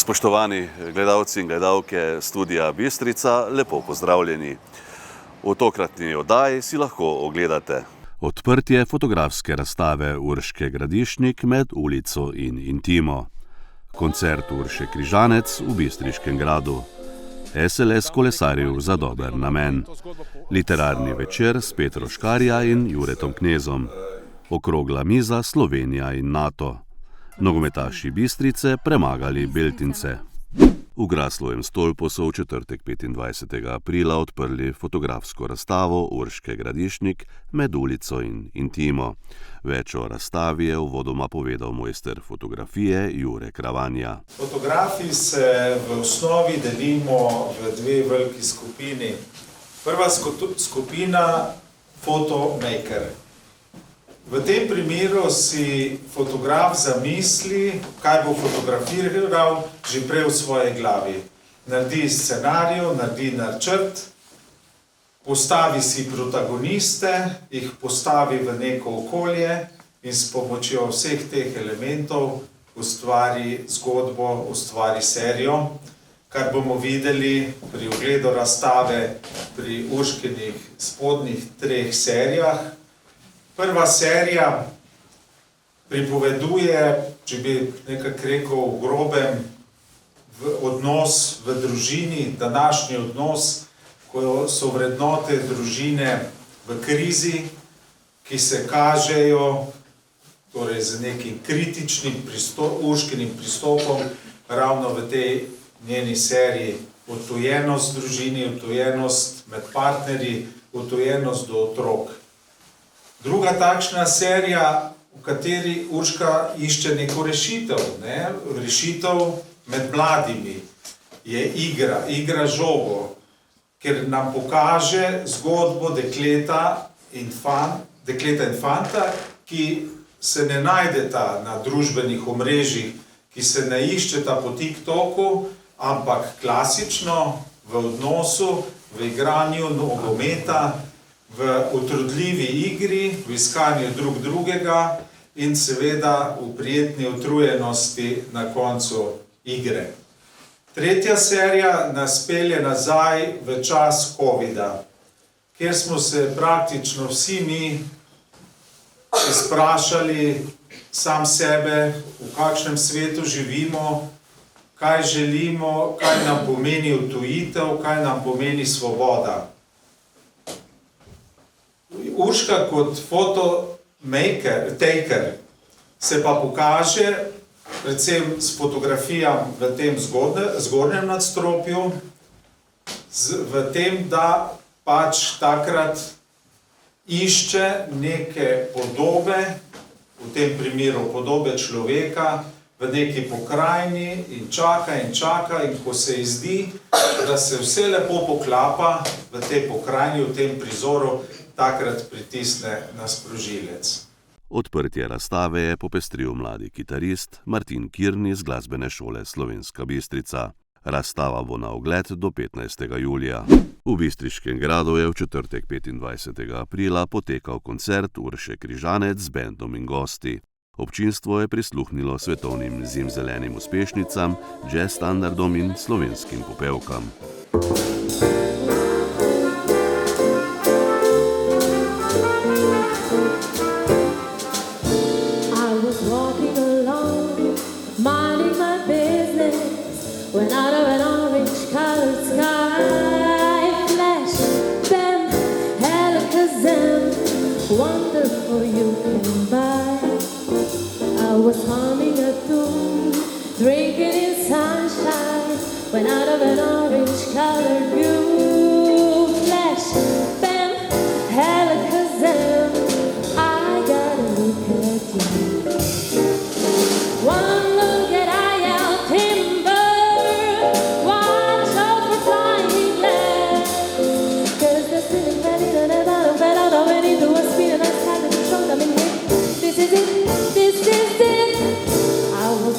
Spoštovani gledalci in gledalke Studia Bistrica, lepo pozdravljeni. V tokratni oddaji si lahko ogledate odprtje fotografske razstave Urške Gradišnik med ulico in intimo, koncert Urše Križanec v Bistriškem gradu, SLS kolesarjev za dober namen, literarni večer s Petro Škarja in Juretom Knezom, okrogla miza Slovenija in NATO, nogometaši Bistrice premagali Beltince. V Graslovem stolpu so v četrtek 25. aprila odprli fotografsko razstavo Urške Gradišnik med ulico in intimo. Več o razstavi je uvodoma povedal mojster fotografije Jure Kravanja. Fotografi se v osnovi delimo v dve veliki skupini. Prva skupina fotomaker. V tem primeru si fotograf zamisli, kaj bo fotografiral že prej v svoji glavi. Naredi scenarijo, naredi načrt, postavi si protagoniste, jih postavi v neko okolje in s pomočjo vseh teh elementov ustvari zgodbo, ustvari serijo, kar bomo videli pri ogledu razstave pri Urškinih spodnjih treh serijah. Prva serija pripoveduje, če bi nekako rekel v grobem, odnos v družini, današnji odnos, ko so vrednote družine v krizi, ki se kažejo torej z nekim kritičnim Urškinim pristopom ravno v tej njeni seriji. Odtujenost družini, odtujenost med partnerji, odtujenost do otrok. Druga takšna serija, v kateri Urška išče neko rešitev, rešitev med mladimi, je igra žogo, ker nam pokaže zgodbo dekleta in fanta, ki se ne najdeta na družbenih omrežjih, ki se ne iščeta po TikToku, ampak klasično v odnosu, v igranju nogometa, v utrudljivi igri, v iskanju drugega in seveda v prijetni utrujenosti na koncu igre. Tretja serija nas pelje nazaj v čas covida, kjer smo se praktično vsi mi izprašali sam sebe, v kakšnem svetu živimo, kaj želimo, kaj nam pomeni odtujitev, kaj nam pomeni svoboda. Urška kot taker se pa pokaže predvsem s fotografijam v tem zgornjem nadstropju, v tem, da pač takrat išče neke podobe, v tem primeru podobe človeka, v neki pokrajini in čaka, in ko se ji zdi, da se vse lepo poklapa v tej pokrajini, v tem prizoru, takrat pritisne na sprožilec. Odprtje razstave je popestril mladi kitarist Martin Kirn iz glasbene šole Slovenska Bistrica. Razstava bo na ogled do 15. julija. V Bistriškem gradu je v četrtek 25. aprila potekal koncert Urše Križanec z bendom in gosti. Občinstvo je prisluhnilo svetovnim zimzelenim uspešnicam, jazz standardom in slovenskim popevkam. When out of an orange-colored sky flashed, bam, alakazam, wonderful you came by. I was humming a tune, drinking in sunshine, when out of an orange-colored view flashed, bam, alakazam, I gotta look at you. One look at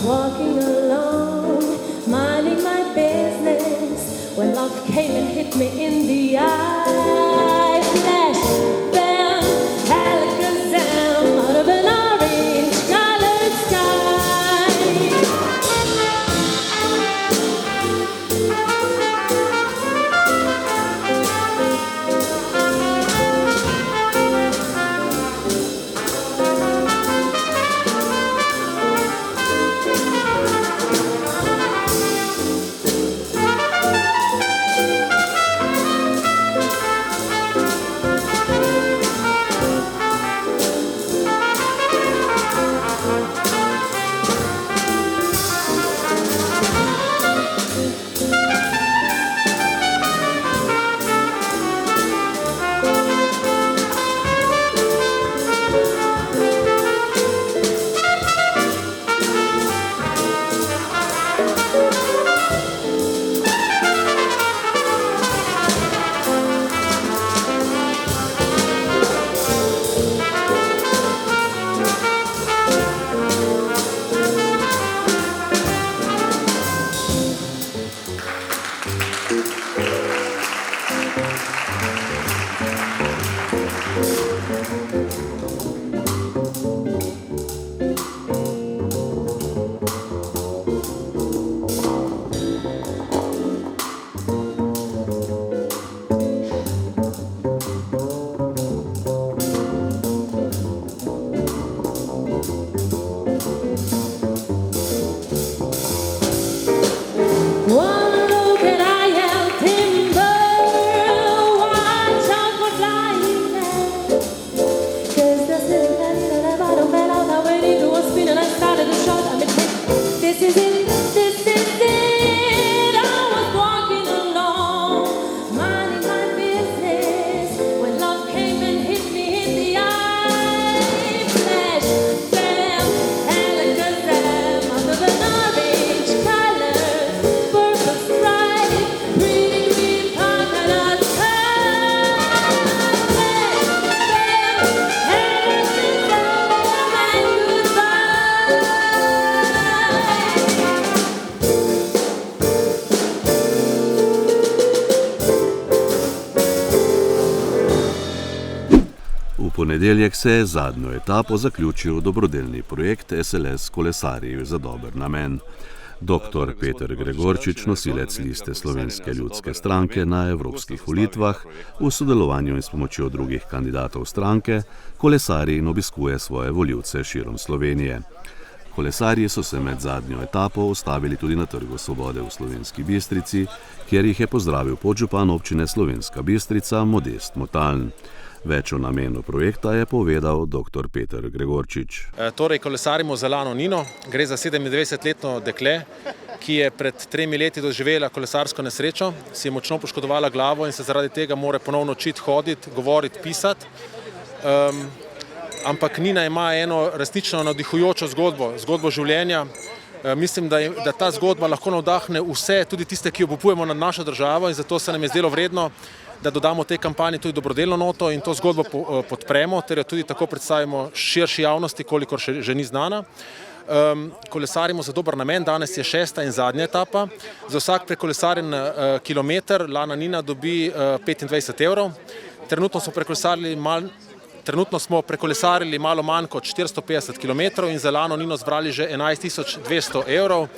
walking along, minding my business, when love came and hit me in the eye. Flash, bam, alakazam, out of an orange-colored sky. V ponedeljek se je zadnjo etapo zaključil dobrodelni projekt SLS Kolesarji za dober namen. Dr. Peter Gregorčič, nosilec liste Slovenske ljudske stranke na evropskih volitvah, v sodelovanju in s pomočjo drugih kandidatov stranke, kolesari in obiskuje svoje volivce širom Slovenije. Kolesarji so se med zadnjo etapo ustavili tudi na Trgu Svobode v Slovenski Bistrici, kjer jih je pozdravil podžupan občine Slovenska Bistrica Modest Motaln. Več o namenu projekta je povedal dr. Peter Gregorčič. Torej, kolesarimo za Lano Nino. Gre za 27-letno dekle, ki je pred 3 leti doživela kolesarsko nesrečo, si je močno poškodovala glavo in se zaradi tega mora ponovno učiti hoditi, govoriti, pisati. Ampak Nina ima eno resnično navdihujočo zgodbo življenja. Mislim, da ta zgodba lahko navdahne vse, tudi tiste, ki obupujemo nad našo državo, in zato se nam je zdelo vredno, da dodamo tej kampanji tudi dobrodelno noto in to zgodbo podpremo, ter jo tudi tako predstavimo širši javnosti, kolikor še ni znana. Kolesarimo za dober namen, danes je 6. in zadnja etapa. Za vsak prekolesarjen kilometer Lana Nina dobi 25 evrov. Trenutno smo prekolesarili malo manj kot 450 km in za Lano Nino zbrali že 11.200 evrov.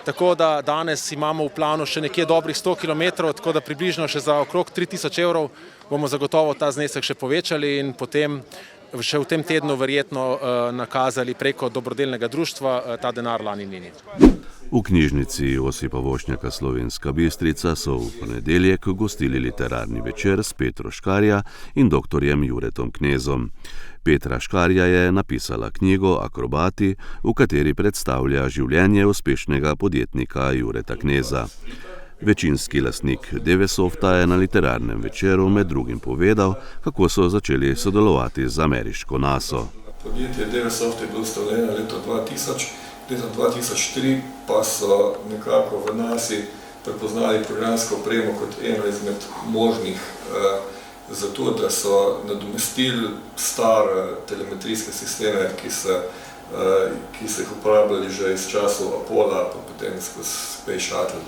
Tako da danes imamo v planu še nekje dobrih 100 km, tako da približno še za okrog 3000 evrov bomo zagotovo ta znesek še povečali in potem še v tem tednu verjetno nakazali preko dobrodelnega društva ta denar Lani Nini. V knjižnici Josipa Vošnjaka Slovenska Bistrica so v ponedeljek gostili literarni večer s Petro Škarja in dr. Juretom Knezom. Petra Škarja je napisala knjigo Akrobati, v kateri predstavlja življenje uspešnega podjetnika Jureta Kneza. Večinski lastnik Devesofta je na literarnem večeru med drugim povedal, kako so začeli sodelovati z ameriško NASA. Podjetje Devesoft je bilo ustanovljeno leta 2000, leta 2003 pa so nekako v NASA prepoznali programsko opremo kot eno izmed možnih za to, da so nadomestili stare telemetrijske sisteme, ki so jih uporabljali že iz časov Apollo, pa potem skozi Space Shuttle.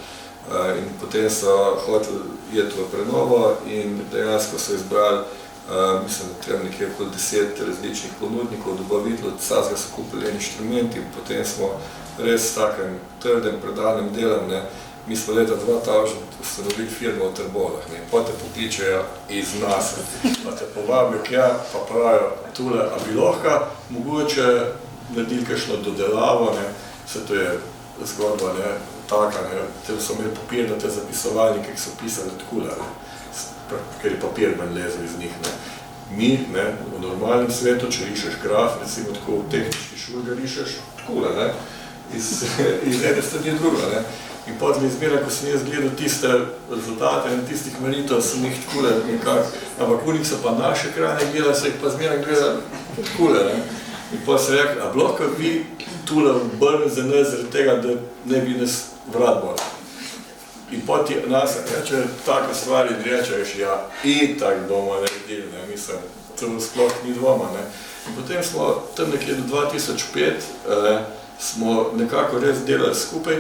In potem so hoteli iti v prenovo in dejansko so izbrali, mislim, da treba nekje okoli 10 različnih ponudnikov, dobaviteljev, vsakega so kupili en inštrument in potem smo res s takim trdem, predanim delom, mi smo leta 2000 ustanovili firmo v Trbolah, pa te pokličejo iz NASA, pa te povabijo kja, pa pravijo tule, a bi lahko mogoče naredili kakšno dodelavo, vse to je zgodba taka, te so imeli papirnate zapisovalnike, ki so pisali takole, ker je papir manj lezel iz njih. Mi, v normalnem svetu, če rišeš graf, recimo tako v tehnični šoli ga rišeš takole, iz ene strani druga. In potem izmera, ko sem jaz gledal tiste rezultate in tistih meritev, sem jih takole nekako, ampak unik so pa naše krajine gledali, so jih pa zmeraj gledali takole. In potem sem rekel, a bi lahko vi tule obrnili za nas zaradi tega, da ne bi nas vrat bolj. In potem nas reče, take stvari rečeš, ja, itak bomo naredili, mislim, to sploh ni dvoma. In potem smo tam nekje do 2005 smo nekako res delali skupaj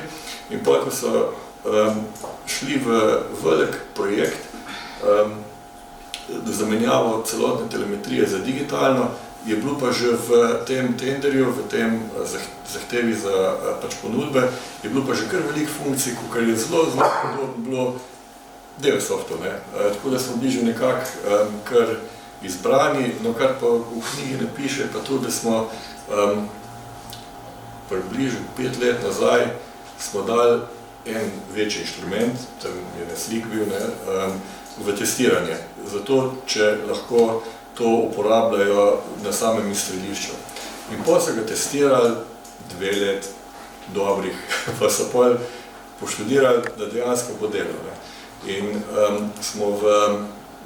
in potem, ko so šli v velik projekt zamenjavo celotne telemetrije za digitalno, je bilo pa že v tem tenderju, v tem zahtevi za ponudbe, je bilo pa že kar veliko funkcij, kar je zelo podobno bilo Devesoftu. Tako da smo bili že nekako kar izbrani, no kar pa v knjigi ne piše, pa to, da smo približno 5 let nazaj smo dali en večji inštrument, tam je slik bil, v testiranje, zato če lahko to uporabljajo na samem izstrelišču. In potem so ga testirali 2 let dobrih, pa so potem poštudirali, da dejansko bo delal. In smo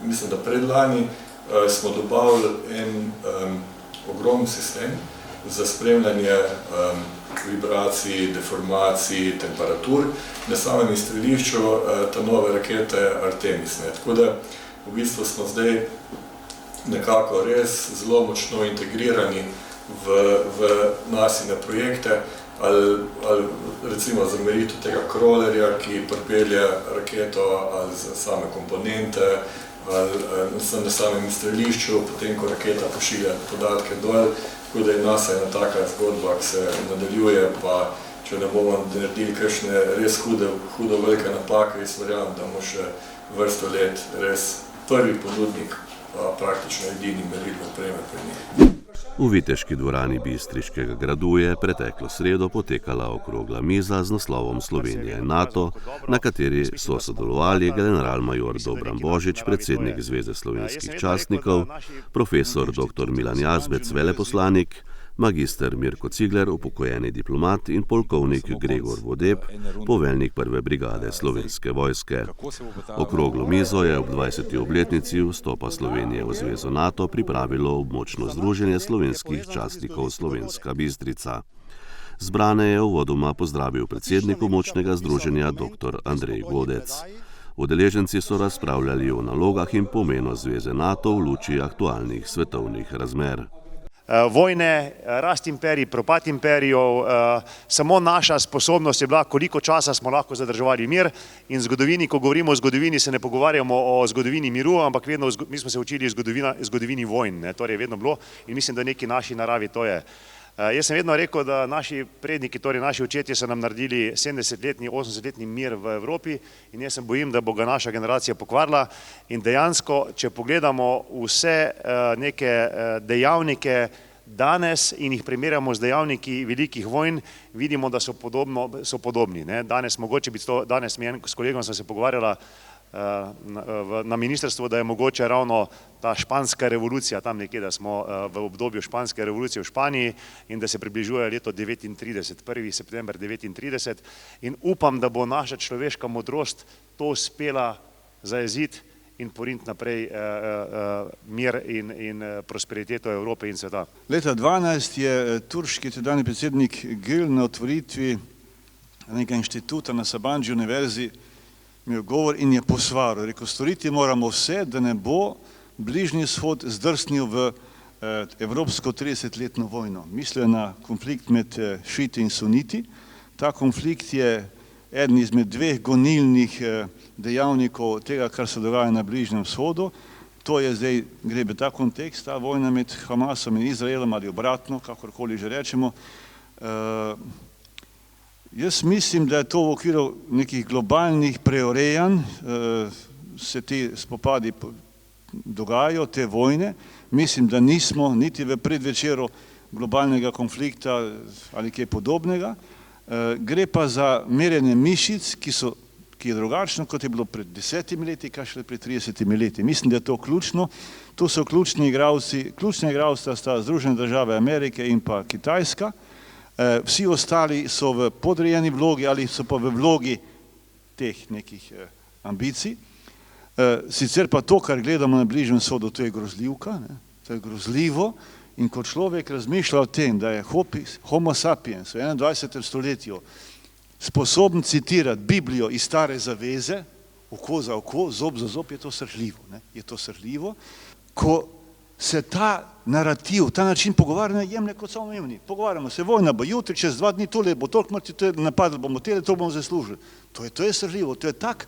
mislim, da predlani smo dobavili en ogromen sistem za spremljanje vibracij, deformacij, temperatur na samem izstrelišču te nove rakete Artemis. Tako da v bistvu smo zdaj nekako res zelo močno integrirani v nasine projekte, ali recimo za meritev tega crawlerja, ki pripelje raketo, ali za same komponente, na samem strelišču, potem ko raketa pošilja podatke dol, tako da je NASA ena taka zgodba, ki se nadaljuje, pa če ne bomo naredili kakšne res hudo velike napake, jaz verjamem, da bomo še vrsto let res prvi ponudnik, pa praktično edini merilne opreme pri njih. V viteški dvorani Bistriškega gradu je preteklo sredo potekala okrogla miza z naslovom Slovenija in NATO, na kateri so sodelovali generalmajor Dobran Božič, predsednik Zveze slovenskih častnikov, profesor dr. Milan Jazbec, veleposlanik, magister Mirko Cigler, upokojeni diplomat in polkovnik Gregor Vodeb, poveljnik 1. brigade Slovenske vojske. Okroglo mizo je ob 20. obletnici vstopa Slovenije v Zvezo NATO pripravilo območno združenje slovenskih častnikov Slovenska Bistrica. Zbrane je uvodoma pozdravil predsednik območnega združenja dr. Andrej Godec. Udeleženci so razpravljali o nalogah in pomenu Zveze NATO v luči aktualnih svetovnih razmer. Vojne, rast imperij, propad imperijev, samo naša sposobnost je bila, koliko časa smo lahko zadrževali mir in zgodovini, ko govorimo o zgodovini, se ne pogovarjamo o zgodovini miru, ampak vedno, mi smo se učili zgodovini vojn, torej je vedno bilo in mislim, da neki naši naravi to je. Jaz sem vedno rekel, da naši predniki, torej naši očetje so nam naredili 70-letni, 80-letni mir v Evropi in jaz se bojim, da bo ga naša generacija pokvarila in dejansko, če pogledamo vse neke dejavnike danes in jih primerjamo z dejavniki velikih vojn, vidimo, da so podobni. Danes s kolegom sem se pogovarjala na ministrstvu, da je mogoče ravno ta španska revolucija, tam nekje, da smo v obdobju španske revolucije v Španiji in da se približuje leto 39, 1. september 39 in upam, da bo naša človeška modrost to uspela zajeziti in poriniti naprej mir in prosperiteto Evrope in sveta. Leta 2012 je turški tedajni predsednik Gül na otvoritvi nekega inštituta na Sabancı univerzi imel govor in je posvaril. Rekel, storiti moramo vse, da ne bo Bližnji vzhod zdrsnil v evropsko 30-letno vojno. Mislil je na konflikt med šiti in suniti. Ta konflikt je eden izmed dveh gonilnih dejavnikov tega, kar se dogaja na Bližnjem vzhodu. To je zdaj, gre v ta kontekst, ta vojna med Hamasom in Izraelom ali obratno, kakorkoli že rečemo. Jaz mislim, da je to v okviru nekih globalnih preurejanj, se ti spopadi dogajajo, te vojne. Mislim, da nismo niti v predvečeru globalnega konflikta ali kaj podobnega. Gre pa za merjenje mišic, ki je drugačno, kot je bilo pred 10 leti, kaj šele pred 30 leti. Mislim, da je to ključno. Tu so ključni igralci sta Združene države Amerike in pa Kitajska. Vsi ostali so v podrejeni vlogi ali so pa v vlogi teh nekih ambicij. Sicer pa to, kar gledamo na Bližnjem vzhodu, to je grozljivka, to je grozljivo in ko človek razmišlja o tem, da je homo sapiens v 21. stoletju sposoben citirati Biblijo iz Stare zaveze, oko za oko, zob za zob, je to srhljivo. Je to srhljivo, ko se ta narativ, ta način pogovarjanja jemlje kot samoumevni. Pogovarjamo se, vojna bo jutri, čez 2 dni, tole bo toliko mrtvih, napadli bomo tele, to bomo zaslužili. To je srhljivo, to je tak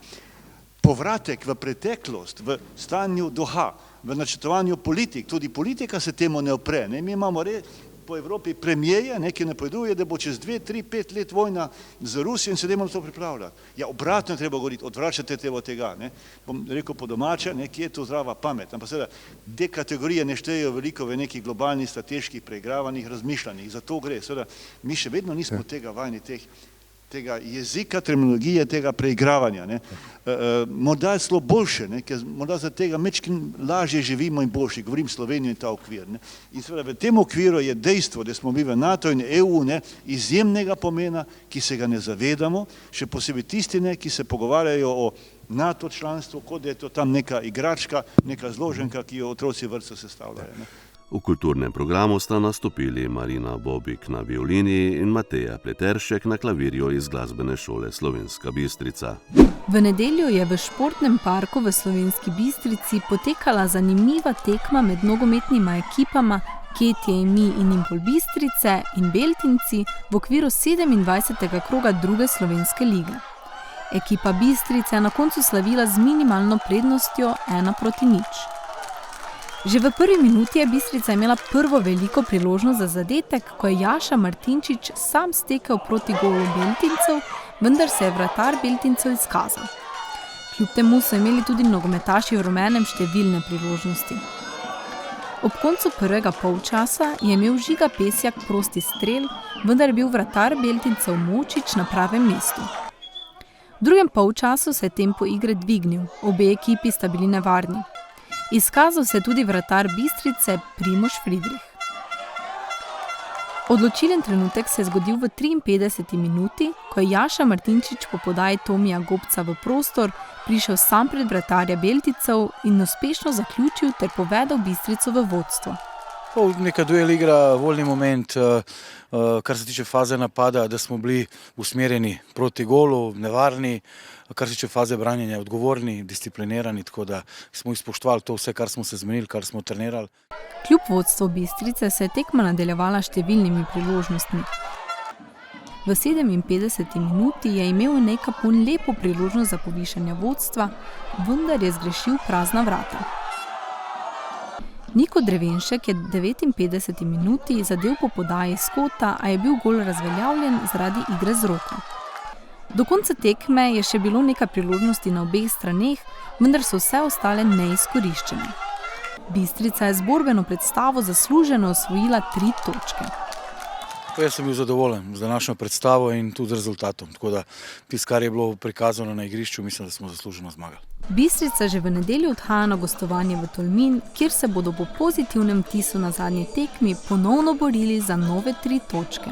povratek v preteklost, v stanju duha, v načrtovanju politik. Tudi politika se temu ne opre. Mi imamo po Evropi premijeje, neki napoveduje, da bo čez 2, 3, 5 let vojna z Rusijo in se dajmo to pripravljati. Ja, obratno treba govoriti, odvračate te od tega. Bom rekel po domače, kje je to zdrava pamet. Ampak seveda, te kategorije ne štejejo veliko v nekih globalnih strateških preigravanjih razmišljanjih. Zato gre. Seveda, mi še vedno nismo tega vajni, tega jezika, terminologije, tega preigravanja. Morda je celo boljše, ker morda za tega mečkim lažje živimo in boljše, govorim Slovenijo in ta okvir. In seveda v tem okviru je dejstvo, da smo mi v NATO in EU izjemnega pomena, ki se ga ne zavedamo, še posebej tisti, ki se pogovarjajo o NATO članstvu, kot da je to tam neka igračka, neka zloženka, ki jo otroci vrtca sestavljajo. V kulturnem programu sta nastopili Marina Bobik na violini in Mateja Pleteršek na klavirju iz Glasbene šole Slovenska Bistrica. V nedeljo je v športnem parku v Slovenski Bistrici potekala zanimiva tekma med nogometnima ekipama KTM in Impol Bistrice in Beltinci v okviru 27. kroga druge slovenske lige. Ekipa Bistrice je na koncu slavila z minimalno prednostjo 1:0. Že v prvi minuti je Bistrica imela prvo veliko priložnost za zadetek, ko je Jaša Martinčič sam stekel proti golu Beltincev, vendar se je vratar Beltincev izkazal. Kljub temu so imeli tudi nogometaši v rumenem številne priložnosti. Ob koncu prvega polčasa je imel Žiga Pesjak prosti strel, vendar je bil vratar Beltincev Močič na pravem mestu. V drugem polčasu se je tempo igre dvignil, obe ekipi sta bili nevarni. Izkazal se je tudi vratar Bistrice Primož Friedrich. Odločilen trenutek se je zgodil v 53. minuti, ko je Jaša Martinčič po podaji Tomija Gobca v prostor prišel sam pred vratarja Beltincev in uspešno zaključil ter povedel Bistrico v vodstvo. Neka duel igra, voljni moment, kar se tiče faze napada, da smo bili usmerjeni proti golu, nevarni, kar se tiče faze branjenja, odgovorni, disciplinirani, tako da smo izpoštovali to vse, kar smo se zmenili, kar smo trenirali. Kljub vodstvu Bistrice se je tekma nadaljevala številnimi priložnostmi. V 57. minuti je imel Enej Kapun lepo priložnost za povišanje vodstva, vendar je zgrešil prazna vrata. Niko Drevenšek je v 59. minuti zadel po podaji Skota, a je bil gol razveljavljen zaradi igre z roko. Do konca tekme je še bilo nekaj priložnosti na obeh straneh, vendar so vse ostale neizkoriščene. Bistrica je z borbeno predstavo zasluženo osvojila 3 točke. Jaz sem bil zadovoljen z današnjo predstavo in tudi z rezultatom, tako da tisto, kar je bilo prikazano na igrišču, mislim, da smo zasluženo zmagali. Bistrica že v nedeljo odhaja na gostovanje v Tolmin, kjer se bodo po pozitivnem vtisu na zadnji tekmi ponovno borili za nove 3 točke.